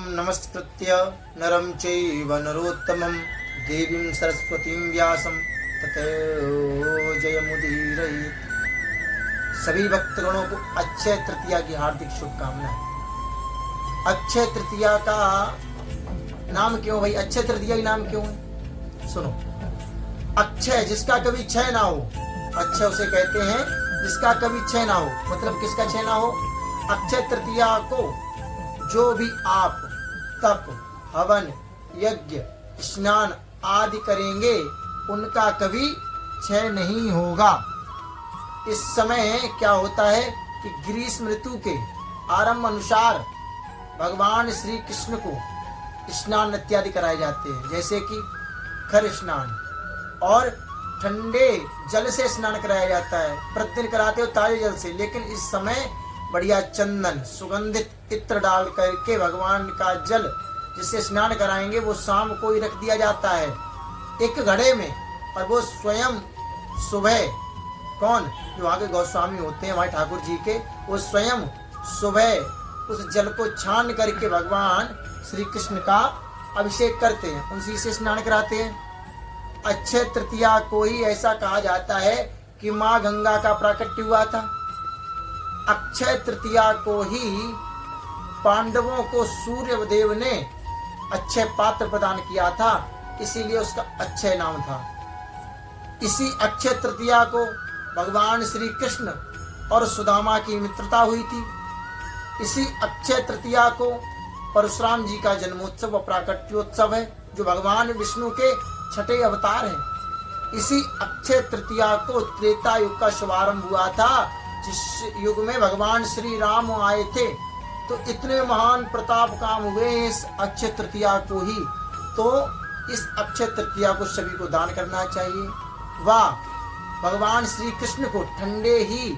नमस्कृत्य नरं चैव नरोत्तमं देवीं सरस्वतीं व्यासं ततो जयमुदीरयेत्। सभी भक्तगणों को अक्षय तृतीया की हार्दिक शुभकामनाएं। अक्षय तृतीया का नाम क्यों भाई? अक्षय तृतीया का नाम क्यों है? सुनो, अक्षय जिसका कभी क्षय ना हो, अक्षय उसे कहते हैं जिसका कभी क्षय ना हो। मतलब किसका क्षय ना हो? अक्षय तृतीया को जो भी आप तप, हवन, यज्ञ, स्नान आदि करेंगे उनका कभी क्षय नहीं होगा। इस समय क्या होता है कि ग्रीष्म ऋतु के आरंभ अनुसार भगवान श्री कृष्ण को स्नान इत्यादि कराए जाते हैं, जैसे कि खर स्नान और ठंडे जल से स्नान कराया जाता है। प्रतिदिन कराते हो ताजे जल से, लेकिन इस समय बढ़िया चंदन सुगंधित इत्र डाल करके भगवान का जल जिससे स्नान कराएंगे वो शाम को ही रख दिया जाता है एक घड़े में, और वो स्वयं सुबह कौन जो वहाँ के गोस्वामी होते हैं हमारे ठाकुर जी के, वो स्वयं सुबह उस जल को छान करके भगवान श्री कृष्ण का अभिषेक करते हैं, उनसे से स्नान कराते हैं। अक्षय तृतीया को ही ऐसा कहा जाता है कि माँ गंगा का प्राकट्य हुआ था। अक्षय तृतीया को ही पांडवों को सूर्य देव ने अक्षय पात्र प्रदान किया था, इसीलिए उसका अक्षय नाम था। इसी अक्षय तृतीया को भगवान श्री कृष्ण और सुदामा की मित्रता हुई थी। इसी अक्षय तृतीया को परशुराम जी का जन्मोत्सव व प्राकट्योत्सव है, जो भगवान विष्णु के छठे अवतार हैं। इसी अक्षय तृतीया को त्रेता युग का शुभारंभ हुआ था, जिस युग में भगवान श्री राम आए थे। तो इतने महान प्रताप काम हुए इस अक्षय तृतीया को ही, तो इस अक्षय तृतीया को सभी को दान करना चाहिए। वाह, भगवान श्री कृष्ण को ठंडे ही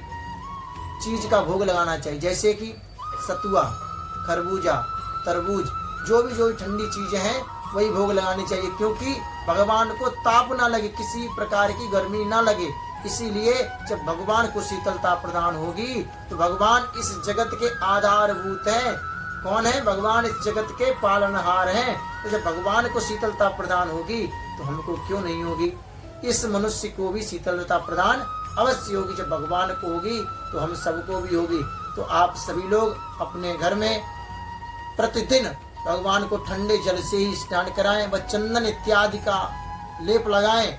चीज का भोग लगाना चाहिए, जैसे कि सतुआ, खरबूजा, तरबूज, जो भी ठंडी चीजें हैं वही भोग लगानी चाहिए, क्योंकि भगवान को ताप ना लगे, किसी प्रकार की गर्मी ना लगे। इसीलिए जब भगवान को शीतलता प्रदान होगी तो भगवान इस जगत के आधारभूत हैं। कौन है? भगवान इस जगत के पालनहार हैं। तो जब भगवान को शीतलता प्रदान होगी तो हमको क्यों नहीं होगी? इस मनुष्य को भी शीतलता प्रदान अवश्य होगी। जब भगवान को होगी तो हम सबको भी होगी। तो आप सभी लोग अपने घर में प्रतिदिन भगवान को ठंडे जल से ही स्नान कराएं व चंदन इत्यादि का लेप लगाएं,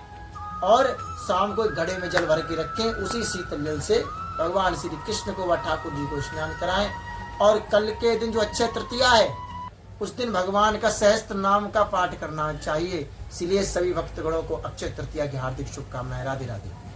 और शाम को घड़े में जल भर के रखें। उसी शीतल जल से भगवान श्री कृष्ण को व ठाकुर जी को स्नान कराएं। और कल के दिन जो अक्षय तृतीया है उस दिन भगवान का सहस्त्र नाम का पाठ करना चाहिए। इसलिए सभी भक्तगणों को अक्षय तृतीया की हार्दिक शुभकामनाएं। राधे राधे।